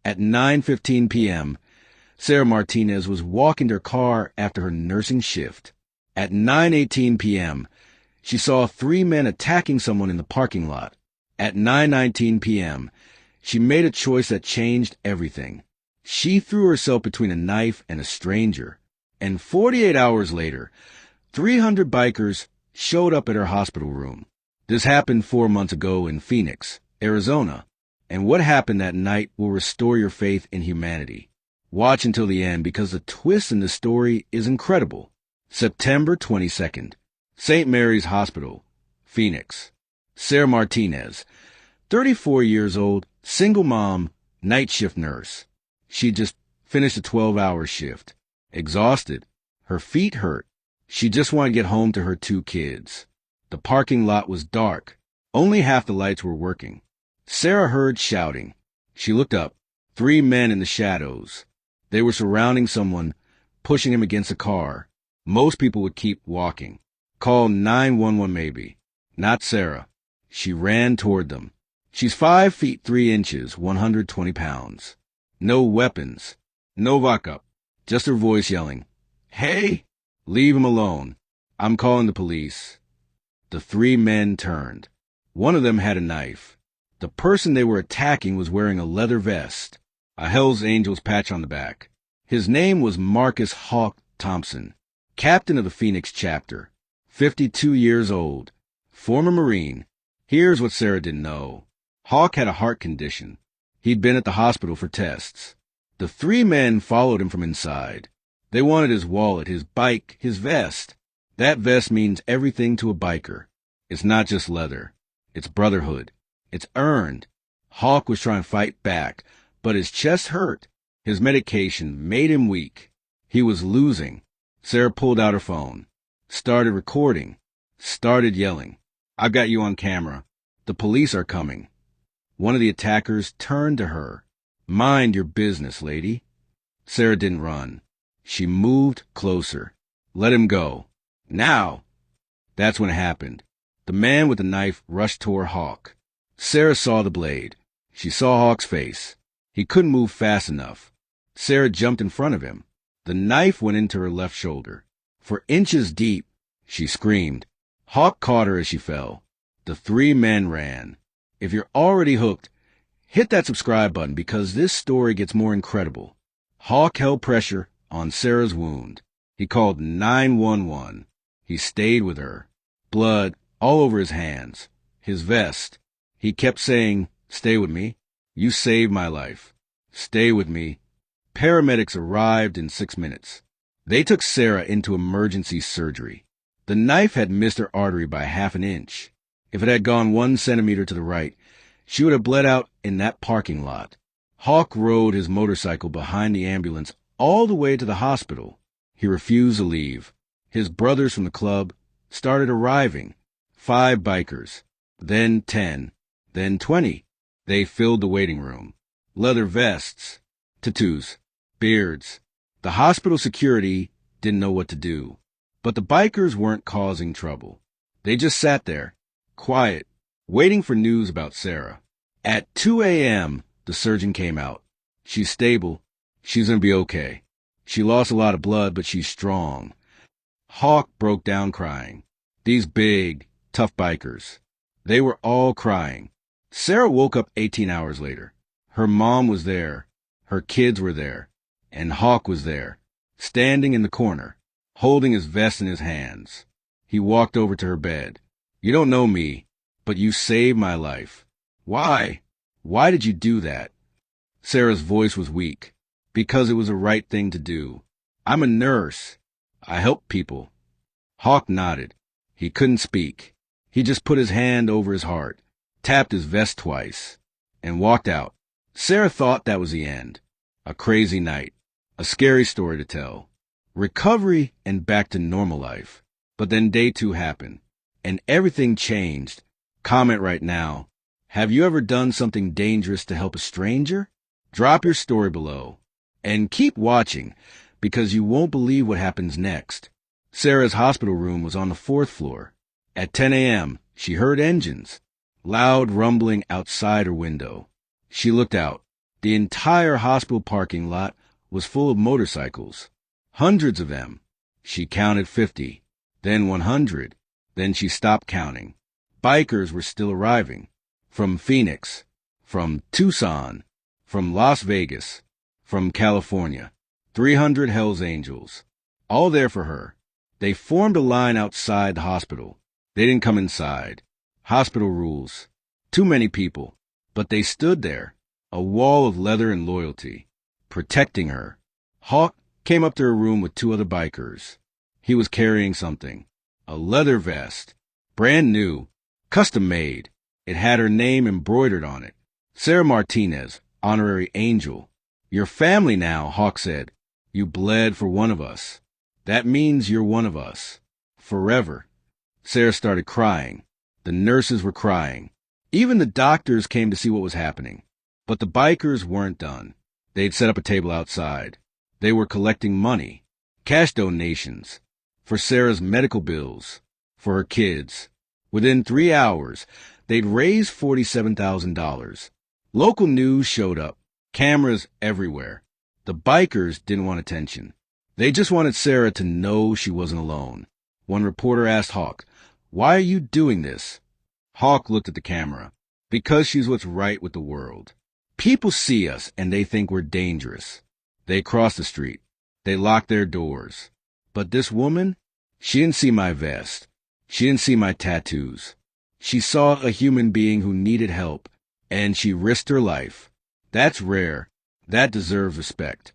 At 9:15 p.m., Sarah Martinez was walking to her car after her nursing shift. At 9:18 p.m., she saw 3 men attacking someone in the parking lot. At 9:19 p.m., she made a choice that changed everything. She threw herself between a knife and a stranger. And 48 hours later, 300 bikers showed up at her hospital room. This happened 4 months ago in Phoenix, Arizona. And what happened that night will restore your faith in humanity. Watch until the end because the twist in the story is incredible. September 22nd, St. Mary's Hospital, Phoenix. Sarah Martinez, 34 years old, single mom, night shift nurse. She just finished a 12-hour shift. Exhausted. Her feet hurt. She just wanted to get home to her 2 kids. The parking lot was dark. Only half the lights were working. Sarah heard shouting. She looked up. 3 men in the shadows. They were surrounding someone, pushing him against a car. Most people would keep walking. Call 911 maybe. Not Sarah. She ran toward them. She's 5 feet 3 inches, 120 pounds. No weapons. No backup. Just her voice yelling, "Hey! Leave him alone. I'm calling the police." The 3 men turned. One of them had a knife. The person they were attacking was wearing a leather vest, a Hell's Angels patch on the back. His name was Marcus Hawk Thompson, captain of the Phoenix chapter, 52 years old, former Marine. Here's what Sarah didn't know. Hawk had a heart condition. He'd been at the hospital for tests. The 3 men followed him from inside. They wanted his wallet, his bike, his vest. That vest means everything to a biker. It's not just leather. It's brotherhood. It's earned. Hawk was trying to fight back, but his chest hurt. His medication made him weak. He was losing. Sarah pulled out her phone, started recording, started yelling, "I've got you on camera. The police are coming." One of the attackers turned to her. "Mind your business, lady." Sarah didn't run. She moved closer. "Let him go. Now." That's when it happened. The man with the knife rushed toward Hawk. Sarah saw the blade. She saw Hawk's face. He couldn't move fast enough. Sarah jumped in front of him. The knife went into her left shoulder. For inches deep, she screamed. Hawk caught her as she fell. The 3 men ran. If you're already hooked, hit that subscribe button because this story gets more incredible. Hawk held pressure on Sarah's wound. He called 911. He stayed with her. Blood all over his hands. His vest. He kept saying, "Stay with me. You saved my life. Stay with me." Paramedics arrived in 6 minutes. They took Sarah into emergency surgery. The knife had missed her artery by half an inch. If it had gone 1 centimeter to the right, she would have bled out in that parking lot. Hawk rode his motorcycle behind the ambulance all the way to the hospital. He refused to leave. His brothers from the club started arriving. 5 bikers, then 10, then 20. They filled the waiting room. Leather vests, tattoos, beards. The hospital security didn't know what to do. But the bikers weren't causing trouble. They just sat there, quiet, waiting for news about Sarah. At 2 a.m., the surgeon came out. "She's stable. She's going to be okay. She lost a lot of blood, but she's strong." Hawk broke down crying. These big, tough bikers. They were all crying. Sarah woke up 18 hours later. Her mom was there. Her kids were there. And Hawk was there, standing in the corner, holding his vest in his hands. He walked over to her bed. "You don't know me, but you saved my life. Why? Why did you do that?" Sarah's voice was weak. "Because it was the right thing to do. I'm a nurse. I help people." Hawk nodded. He couldn't speak. He just put his hand over his heart, tapped his vest twice, and walked out. Sarah thought that was the end. A crazy night. A scary story to tell. Recovery and back to normal life. But then day 2 happened, and everything changed. Comment right now. Have you ever done something dangerous to help a stranger? Drop your story below. And keep watching, because you won't believe what happens next. Sarah's hospital room was on the 4th floor. At 10 a.m., she heard engines, loud rumbling outside her window. She looked out. The entire hospital parking lot was full of motorcycles. Hundreds of them. She counted 50, then 100, then she stopped counting. Bikers were still arriving. From Phoenix, from Tucson, from Las Vegas, from California. 300 Hells Angels. All there for her. They formed a line outside the hospital. They didn't come inside. Hospital rules. Too many people. But they stood there. A wall of leather and loyalty. Protecting her. Hawk came up to her room with 2 other bikers. He was carrying something. A leather vest. Brand new. Custom made. It had her name embroidered on it. Sarah Martinez, honorary angel. You're family now, Hawk said. You bled for one of us. That means you're one of us. Forever. Sarah started crying. The nurses were crying. Even the doctors came to see what was happening. But the bikers weren't done. They'd set up a table outside. They were collecting money. Cash donations. For Sarah's medical bills. For her kids. Within 3 hours, they'd raised $47,000. Local news showed up. Cameras everywhere. The bikers didn't want attention. They just wanted Sarah to know she wasn't alone. One reporter asked Hawk, "Why are you doing this?" Hawk looked at the camera. "Because she's what's right with the world. People see us and they think we're dangerous. They cross the street. They lock their doors. But this woman, she didn't see my vest. She didn't see my tattoos. She saw a human being who needed help, and she risked her life. That's rare. That deserves respect."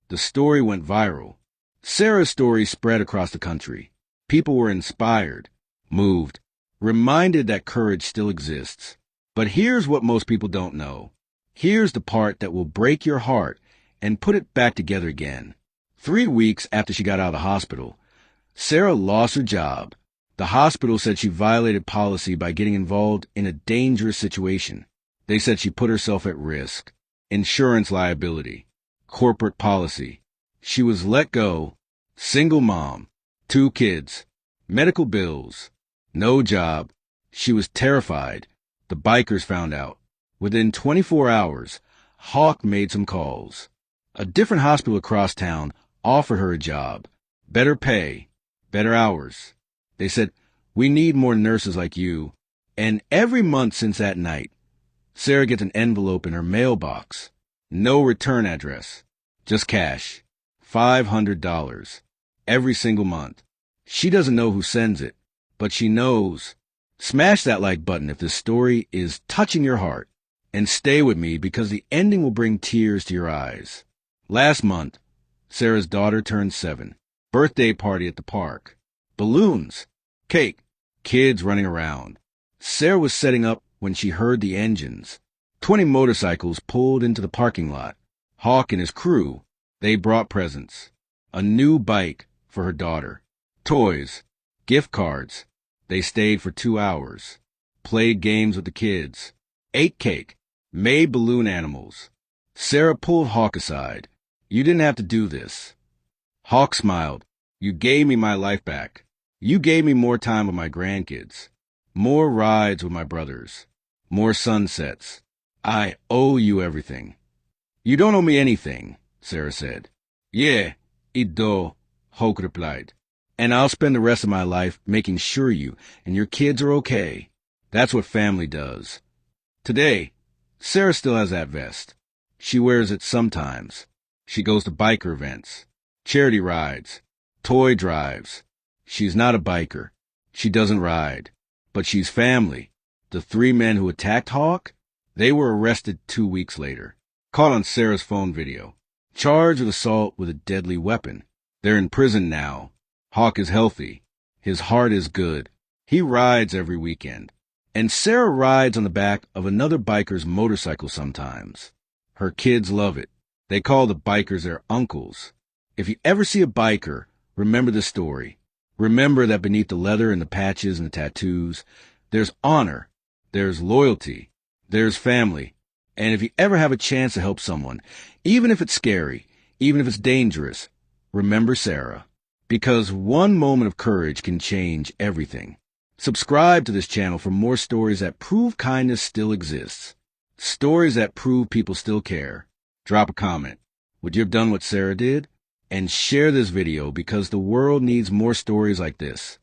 The story went viral. Sarah's story spread across the country. People were inspired, moved, reminded that courage still exists. But here's what most people don't know. Here's the part that will break your heart and put it back together again. 3 weeks after she got out of the hospital, Sarah lost her job. The hospital said she violated policy by getting involved in a dangerous situation. They said she put herself at risk. Insurance liability. Corporate policy. She was let go. Single mom. 2 kids. Medical bills. No job. She was terrified. The bikers found out. Within 24 hours, Hawk made some calls. A different hospital across town offered her a job. Better pay. Better hours. They said, "We need more nurses like you." And every month since that night, Sarah gets an envelope in her mailbox. No return address. Just cash. $500. Every single month. She doesn't know who sends it, but she knows. Smash that like button if this story is touching your heart. And stay with me because the ending will bring tears to your eyes. Last month, Sarah's daughter turned 7. Birthday party at the park. Balloons. Cake. Kids running around. Sarah was setting up when she heard the engines. 20 motorcycles pulled into the parking lot. Hawk and his crew, they brought presents. A new bike for her daughter. Toys. Gift cards. They stayed for 2 hours. Played games with the kids. Ate cake. Made balloon animals. Sarah pulled Hawk aside. "You didn't have to do this." Hawk smiled. "You gave me my life back. You gave me more time with my grandkids. More rides with my brothers. More sunsets. I owe you everything." "You don't owe me anything," Sarah said. "Yeah, I do," Hawk replied. "And I'll spend the rest of my life making sure you and your kids are okay. That's what family does." Today, Sarah still has that vest. She wears it sometimes. She goes to biker events, charity rides, toy drives. She's not a biker. She doesn't ride. But she's family. The 3 men who attacked Hawk, they were arrested 2 weeks later. Caught on Sarah's phone video. Charged with assault with a deadly weapon. They're in prison now. Hawk is healthy. His heart is good. He rides every weekend. And Sarah rides on the back of another biker's motorcycle sometimes. Her kids love it. They call the bikers their uncles. If you ever see a biker, remember this story. Remember that beneath the leather and the patches and the tattoos, there's honor, there's loyalty, there's family. And if you ever have a chance to help someone, even if it's scary, even if it's dangerous, remember Sarah. Because one moment of courage can change everything. Subscribe to this channel for more stories that prove kindness still exists. Stories that prove people still care. Drop a comment. Would you have done what Sarah did? And share this video because the world needs more stories like this.